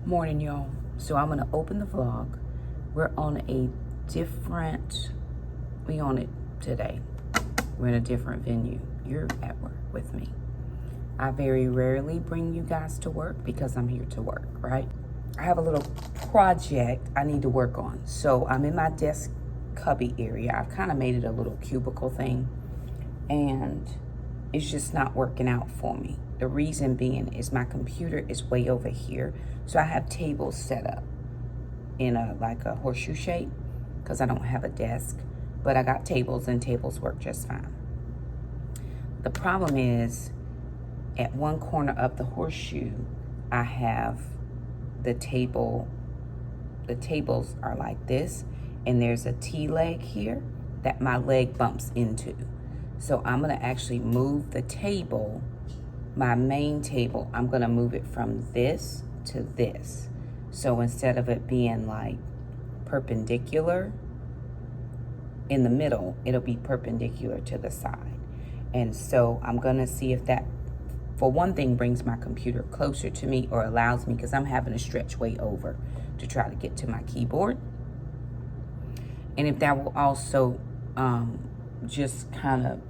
Morning, y'all. So I'm gonna open the vlog. We're on a different, we on it today. We're in a different venue. You're at work with me. I very rarely bring you guys to work because I'm here to work, right? I have a little project I need to work on. So I'm in my desk cubby area. I've kind of made it a little cubicle thing, and it's just not working out for me. The reason being is my computer is way over here. So I have tables set up in like a horseshoe shape because I don't have a desk, but I got tables and tables work just fine. The problem is at one corner of the horseshoe, I have the table. The tables are like this, and there's a T leg here that my leg bumps into. So I'm gonna actually move the table, my main table, I'm gonna move it from this to this. So instead of it being like perpendicular in the middle, it'll be perpendicular to the side. And so I'm gonna see if that, for one thing, brings my computer closer to me or allows me, because I'm having to stretch way over to try to get to my keyboard. And if that will also just kind of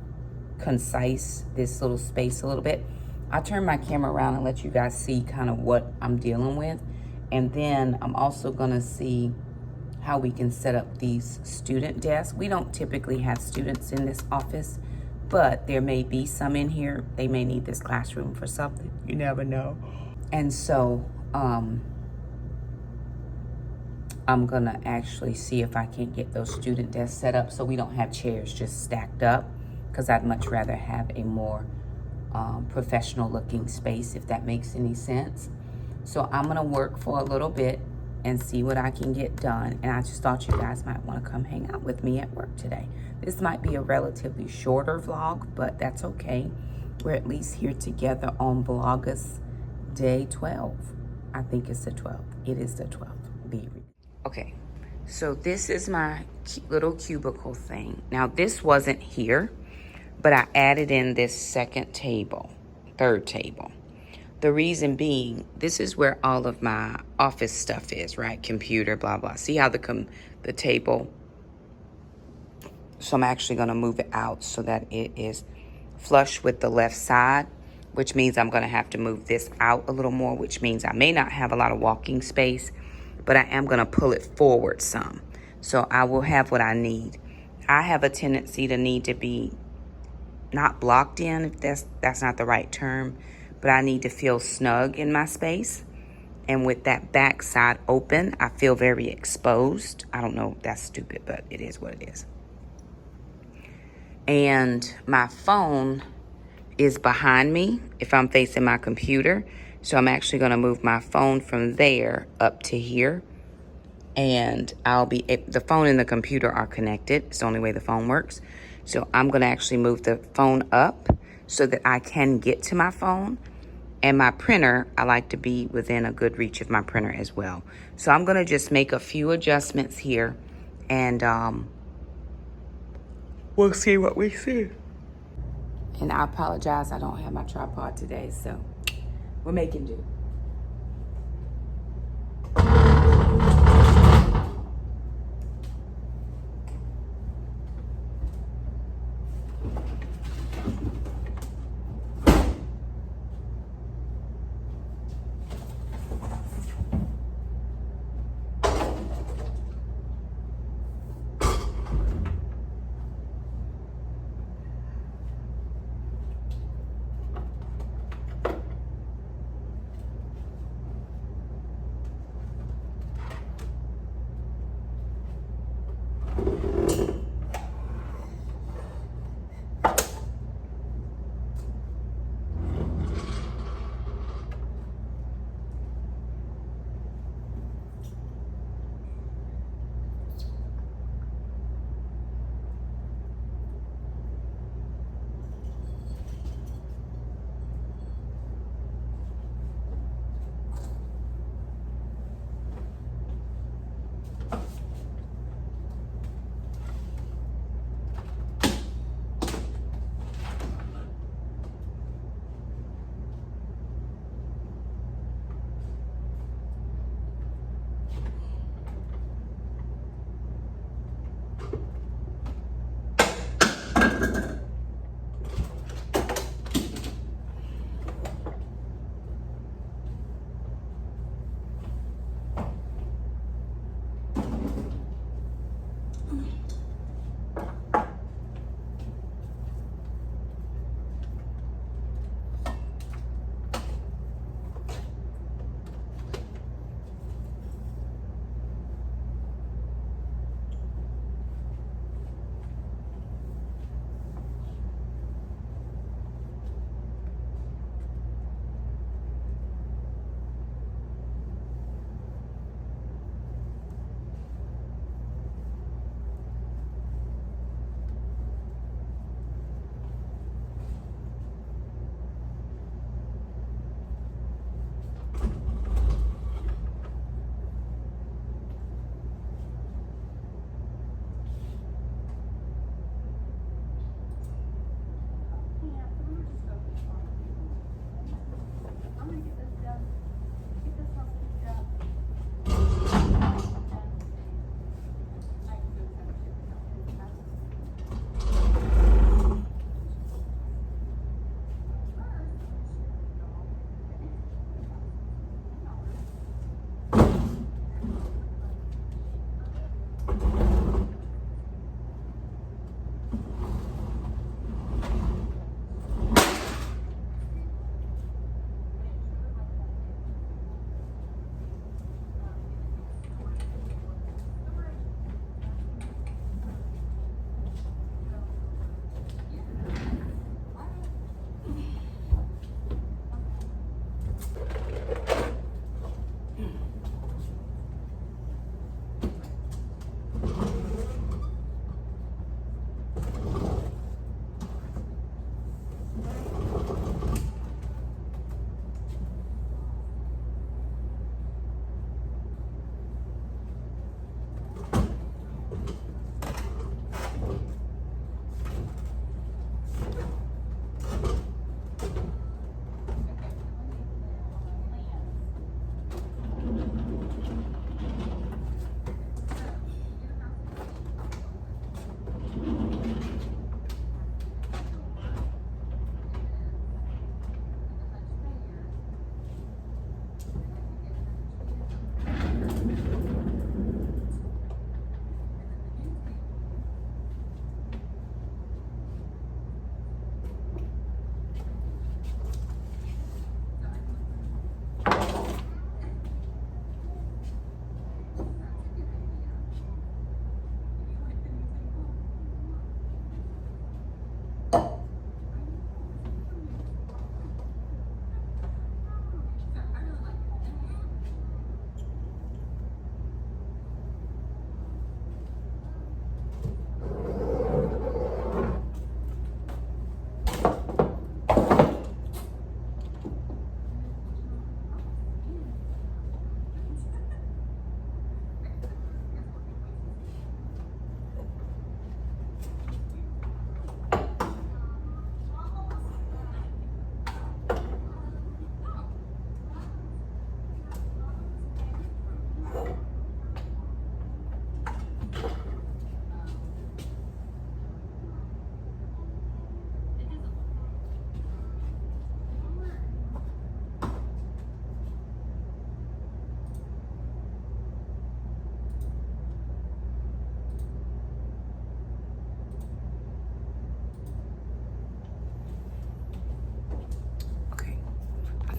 concise this little space a little bit. I'll turn my camera around and let you guys see kind of what I'm dealing with. And then I'm also gonna see how we can set up these student desks. We don't typically have students in this office, but there may be some in here. They may need this classroom for something. You never know. And so I'm gonna actually see if I can get those student desks set up so we don't have chairs just stacked up, because I'd much rather have a more professional looking space, if that makes any sense. So I'm gonna work for a little bit and see what I can get done. And I just thought you guys might wanna come hang out with me at work today. This might be a relatively shorter vlog, but that's okay. We're at least here together on Vlogmas day 12. I think it's the 12th. It is the 12th. Okay, so this is my little cubicle thing. Now this wasn't here, but I added in this second table, third table. The reason being, this is where all of my office stuff is, right? Computer, blah, blah. See how the table, so I'm actually gonna move it out so that it is flush with the left side, which means I'm gonna have to move this out a little more, which means I may not have a lot of walking space, but I am gonna pull it forward some. So I will have what I need. I have a tendency to need to be not blocked in, if that's not the right term, but I need to feel snug in my space. And with that back side open, I feel very exposed. I don't know if that's stupid, but it is what it is. And my phone is behind me if I'm facing my computer. So I'm actually gonna move my phone from there up to here. And the phone and the computer are connected. It's the only way the phone works. So I'm gonna actually move the phone up so that I can get to my phone. And my printer, I like to be within a good reach of my printer as well. So I'm gonna just make a few adjustments here, and we'll see what we see. And I apologize, I don't have my tripod today, so we're making do.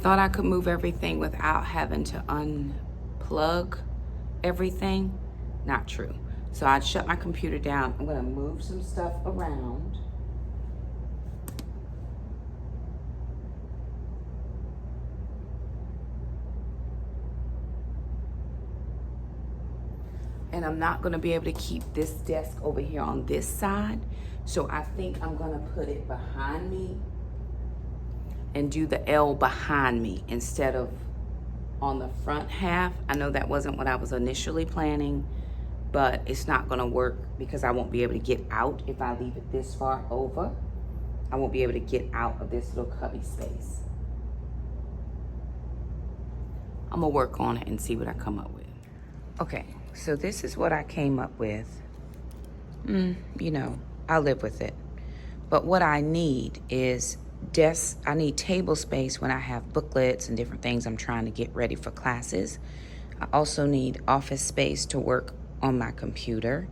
Thought I could move everything without having to unplug everything. Not true. So I'd shut my computer down. I'm gonna move some stuff around. And I'm not gonna be able to keep this desk over here on this side. So I think I'm gonna put it behind me and do the L behind me instead of on the front half. I know that wasn't what I was initially planning, but it's not gonna work because I won't be able to get out if I leave it this far over. I won't be able to get out of this little cubby space. I'm gonna work on it and see what I come up with. Okay, so this is what I came up with. You know, I'll live with it. But what I need is I need table space when I have booklets and different things I'm trying to get ready for classes. I also need office space to work on my computer.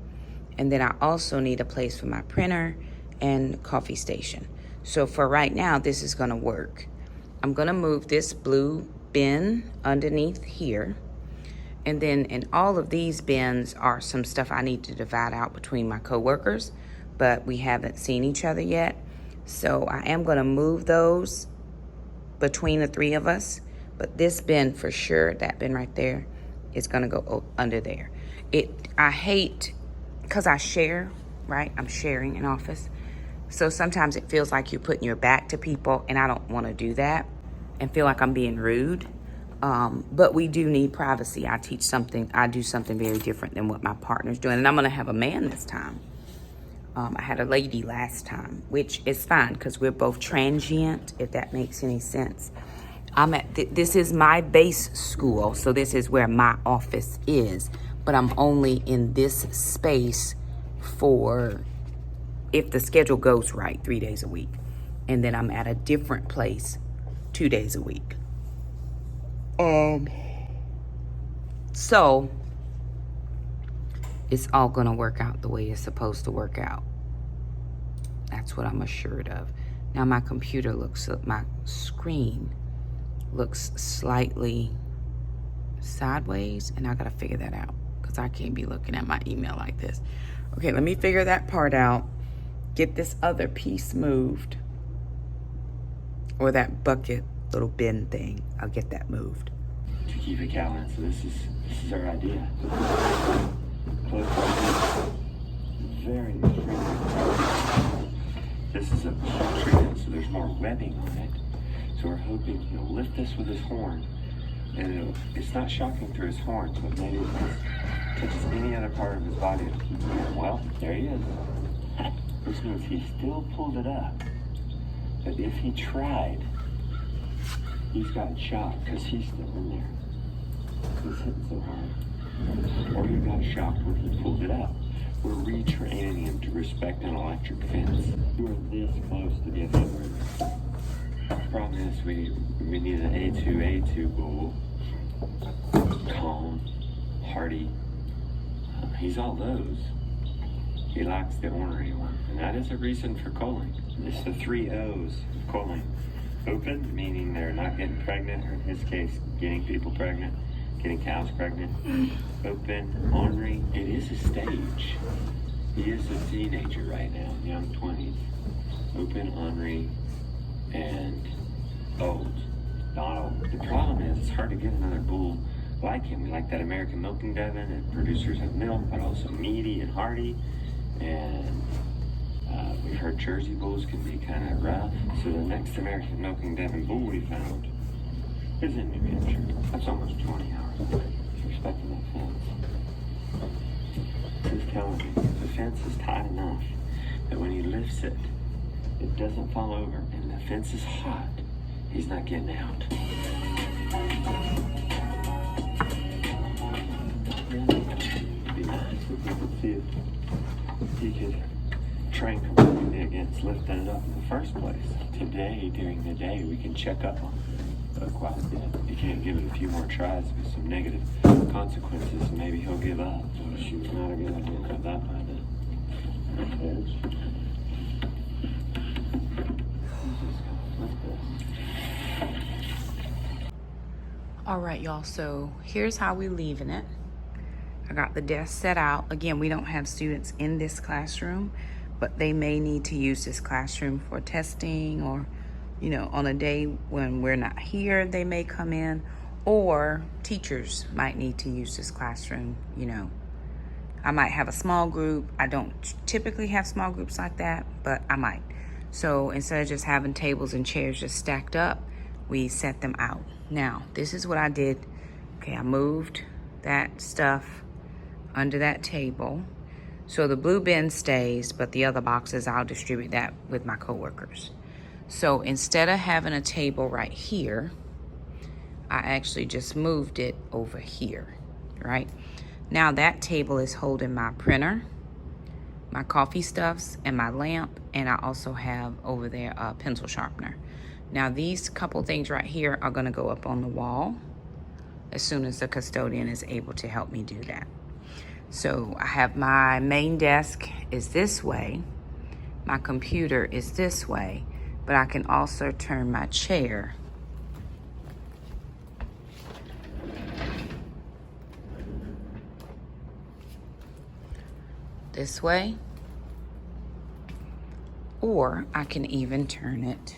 And then I also need a place for my printer and coffee station. So for right now, this is gonna work. I'm gonna move this blue bin underneath here. And then in all of these bins are some stuff I need to divide out between my coworkers, but we haven't seen each other yet. So I am gonna move those between the three of us, but this bin for sure, that bin right there, is gonna go under there. I hate, cause I share, right? I'm sharing an office. So sometimes it feels like you're putting your back to people, and I don't wanna do that and feel like I'm being rude. But we do need privacy. I do something very different than what my partner's doing. And I'm gonna have a man this time. I had a lady last time, which is fine because we're both transient, if that makes any sense. This is my base school, so this is where my office is, but I'm only in this space for, if the schedule goes right, 3 days a week. And then I'm at a different place 2 days a week. So it's all gonna work out the way it's supposed to work out. That's what I'm assured of. Now my screen looks slightly sideways, and I gotta figure that out because I can't be looking at my email like this. Okay, let me figure that part out. Get this other piece moved, or that bucket little bin thing. I'll get that moved. To keep it gallant, so this is our idea. Very extremely. This is a tree, so there's more webbing on it. So we're hoping he'll lift this with his horn, and it's not shocking through his horn, but maybe it touches any other part of his body. Well, there he is. This means he still pulled it up. But if he tried, he's got shocked because he's still in there. He's hitting so hard. Or he got shocked when he pulled it out. We're retraining him to respect an electric fence. We were this close to being over. The problem is we need an A2 bull. Calm, hardy. He's all those. He lacks the ornery one. And that is a reason for culling. It's the 3 O's of culling. Open, meaning they're not getting pregnant, or in his case, getting people pregnant, getting cows pregnant. Open, ornery. It is a stage. He is a teenager right now, young 20s. Open, ornery, and old. Not old. The problem is it's hard to get another bull like him. We like that American milking Devon and producers of milk, but also meaty and hardy. And we've heard Jersey bulls can be kind of rough. So the next American milking Devon bull we found is in New Hampshire. That's almost 20 hours away. He's respecting that fence. He's telling me the fence is tight enough that when he lifts it, it doesn't fall over, and the fence is hot. He's not getting out. It'd be nice if we could see if he could train completely against lifting it up in the first place. Today, during the day, we can check up on it quite a bit. You can't give it a few more tries with some negative consequences, and maybe he'll give up. So shoot, not a good idea to cut that by the edge. All right, y'all, so here's how we're leaving it. I got the desk set out. Again, we don't have students in this classroom, but they may need to use this classroom for testing, or, you know, on a day when we're not here, they may come in, or teachers might need to use this classroom. You know, I might have a small group. I don't typically have small groups like that, but I might. So instead of just having tables and chairs just stacked up, we set them out. Now, this is what I did. Okay, I moved that stuff under that table. So the blue bin stays, but the other boxes, I'll distribute that with my coworkers. So instead of having a table right here, I actually just moved it over here, right? Now that table is holding my printer, my coffee stuffs and my lamp, and I also have over there a pencil sharpener. Now these couple things right here are gonna go up on the wall as soon as the custodian is able to help me do that. So I have my main desk is this way, my computer is this way, but I can also turn my chair this way, or I can even turn it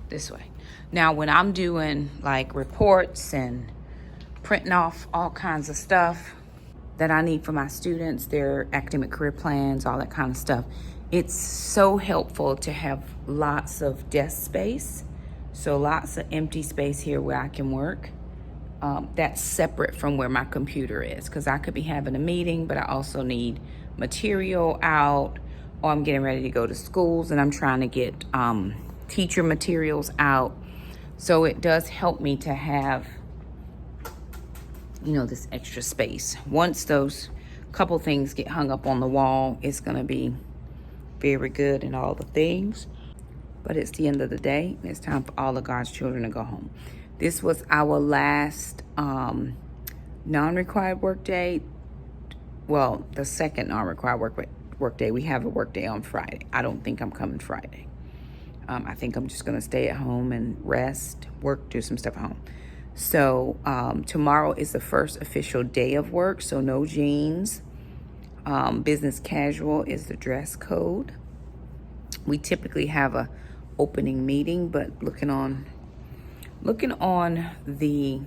this way. Now, when I'm doing like reports and printing off all kinds of stuff that I need for my students, their academic career plans, all that kind of stuff, it's so helpful to have lots of desk space. So lots of empty space here where I can work. That's separate from where my computer is, because I could be having a meeting, but I also need material out, or I'm getting ready to go to schools and I'm trying to get teacher materials out. So it does help me to have, you know, this extra space. Once those couple things get hung up on the wall, it's gonna be very good and all the things. But it's the end of the day, and it's time for all of God's children to go home. This was our last non-required work day. Well, the second non-required work day. We have a work day on Friday. I don't think I'm coming Friday. I think I'm just gonna stay at home and rest, work, do some stuff at home. So tomorrow is the first official day of work, so no jeans. Business casual is the dress code. We typically have a opening meeting, but looking on the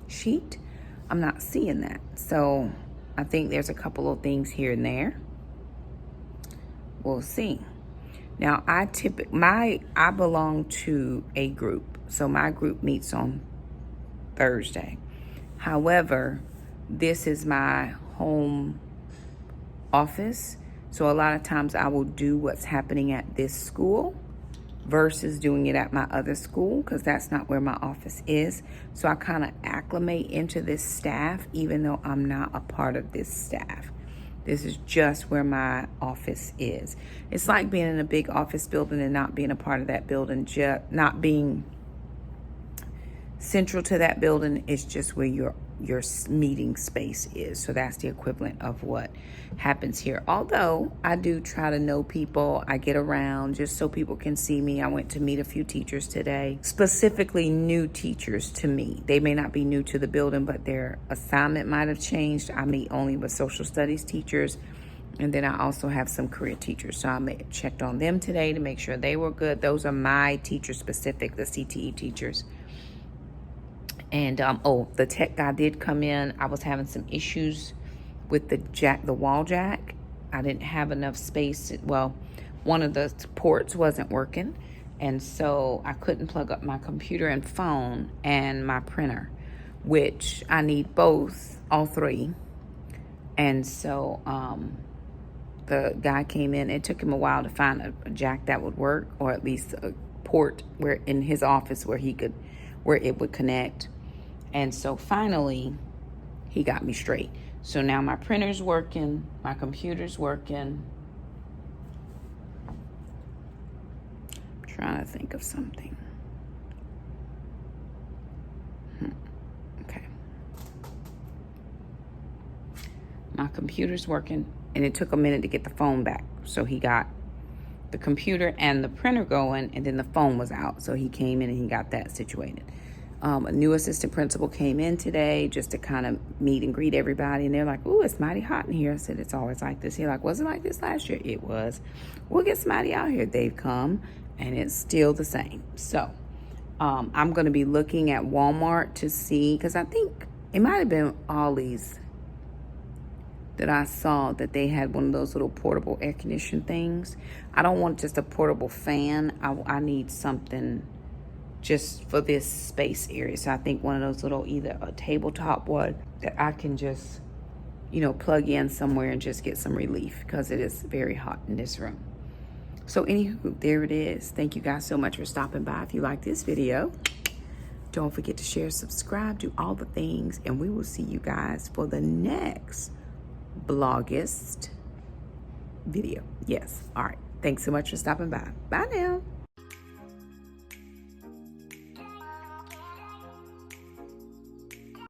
sheet, I'm not seeing that. So I think there's a couple of things here and there. We'll see. Now I belong to a group, so my group meets on Thursday. However, this is my home office, so a lot of times I will do what's happening at this school versus doing it at my other school, because that's not where my office is. So I kind of acclimate into this staff even though I'm not a part of this staff. This is just where my office is. It's like being in a big office building and not being a part of that building, not being central to that building. It's just where your meeting space is. So that's the equivalent of what happens here. Although I do try to know people, I get around just so people can see me. I went to meet a few teachers today, specifically new teachers to me. They may not be new to the building, but their assignment might have changed. I meet only with social studies teachers, and then I also have some career teachers. So I checked on them today to make sure they were good. Those are my teacher specific, the CTE teachers. And the tech guy did come in. I was having some issues with the wall jack. I didn't have enough space. Well, one of the ports wasn't working, and so I couldn't plug up my computer and phone and my printer, which I need both, all three. And so the guy came in. It took him a while to find a jack that would work, or at least a port where in his office where it would connect. And so finally, he got me straight. So now my printer's working, my computer's working. I'm trying to think of something. Okay. My computer's working, and it took a minute to get the phone back. So he got the computer and the printer going, and then the phone was out. So he came in and he got that situated. A new assistant principal came in today just to kind of meet and greet everybody. And they're like, "Ooh, it's mighty hot in here." I said, "It's always like this." He's like, "Was it like this last year?" It was. "We'll get somebody out here." They've come, and it's still the same. So I'm going to be looking at Walmart to see, because I think it might have been Ollie's that I saw that they had one of those little portable air conditioning things. I don't want just a portable fan. I need something just for this space area. So I think one of those little, either a tabletop one that I can just, plug in somewhere and just get some relief, because it is very hot in this room. So anywho, there it is. Thank you guys so much for stopping by. If you like this video, Don't forget to share, subscribe, do all the things, and we will see you guys for the next Blogist video. Yes. All right. Thanks so much for stopping by. Bye now.